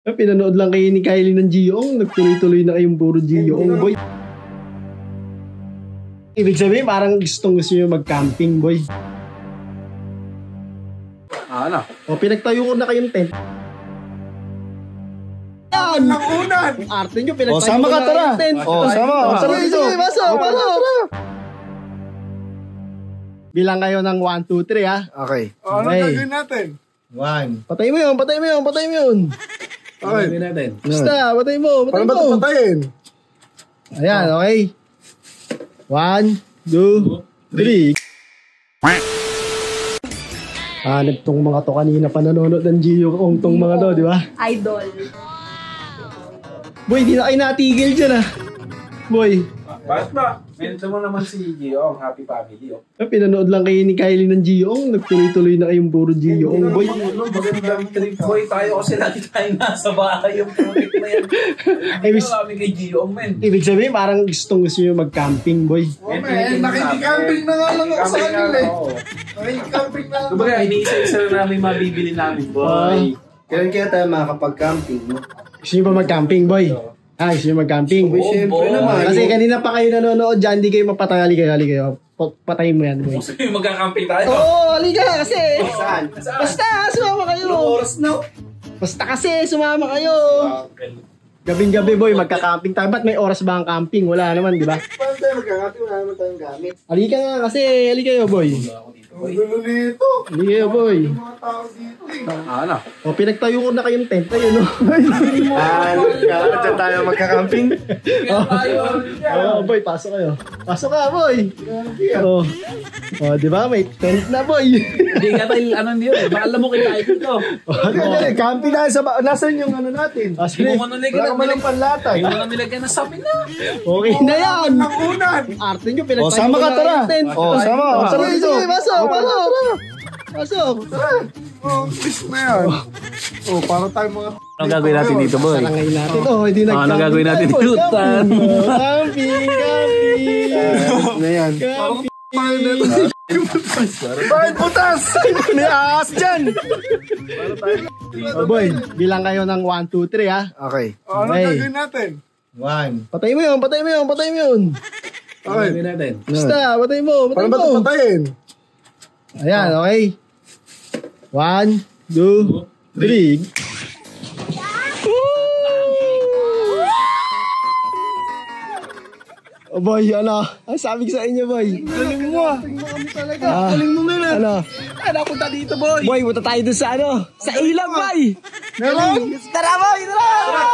Pinanood lang kayo ni Kylie ng Gio-ong. Nagtuloy-tuloy na kayong puro Gio-ong, boy. Ibig sabihin, parang gusto nyo mag-camping, boy. Ano? O, pinagtayo ko na kayong tent. Yan! Nakunan! Ang arte nyo, pinagtayo sama ko ka, na tara. kayong tent. Sama. Tara dito. Sige, pasok. Bilang kayo ng 1, 2, 3, ha? Okay. Ano gagawin natin? 1. Patay mo yun. Okay. Natin. Basta, patay mo. Paano ba ito patayin? Ayan, okay. 1, 2, 3. Hanap tong mga to kanina pa nanonood ng Gio-ong tong mga to, di ba? Idol. Boy, di na kayo natigil dyan, ah. Boy. Bakit ba? Mente mo naman si Gio, happy family. Pinanood lang kayo ni Kylie ng Gio-ong. Nagtuloy-tuloy na kayong puro Gio-ong, boy. Magandang trip, boy. Tayo kasi lagi tayo nasa bahay yung project na yan. Ibig kami kay Gio, men. Ibig sabihin, parang gustong nyo mag-camping, boy. Nakikikamping na nga lang ako sa kanila eh. Nakikikamping na lang. Kumbaga, iniisa-isa na namin mabibili namin, boy. Kaya tayo makakapag-camping, no? Gusto nyo ba mag-camping, boy? Gusto nyo mag-camping? Siyempre naman. Kasi kanina pa kayo nanonood dyan, di kayo mapatay. Hali kayo. Patayin mo yan, boy. Gusto nyo magkakamping tayo? Oo, halika kasi. Saan? Basta, sumama kayo. Oras na. Basta kasi, sumama kayo. Gabing-gabi, boy, magka-camping tayo. Ba't may oras ba ang camping? Wala naman, di ba? Paano tayo magkakamping? Wala naman tayong gamit. Halika nga kasi, halika kayo, boy. Ang gulo nito. Halika kayo, boy. Mga tao dito eh. Ano? O, pinagtayo ko na kayong tent. Ayun, no? Dyan tayo magkakamping. Oo, boy, pasok kayo. Pasok ka, boy. Oo. O, di ba? May tent na, boy. Hindi nga tayo, ano niyo eh. Baka alam mo kita ito. Camping tayo sa... Nasaan yung ano natin? Hindi mo nalagyan Wala ka man ng panlatay. Hindi mo na nilagyan ng sabi na. Okay na yan. Nakunan! Ang arte nyo, pinagtayo sama ko ka, na tara. kayong tent. Sama. Tara Sige, dito. sige, pasok. Pasok. Please na yan. Para tayo mga... Anong gagawin natin dito, boy? Sarangay natin. Hindi nag-camping. Anong gagawin natin tayo, boy. dito? Camping. Na yan. Camping. Bakit putas? May ahas dyan. Boy, bilang kayo ng 1, 2, 3, ha? Okay. Ano gagawin natin? 1. Patay mo yun. Anong gagawin natin? Basta, patay mo. Paano ba ito patayin? Ayan, okay. 1, 2, 3. Oh boy, ano? Ang sabi ko sa inyo, boy. Galing mo ah. Galing mo nga Ano? Punta dito, boy. Boy, punta tayo dun sa ano? Sa ilang, boy! Meron? Tara, boy! Tara!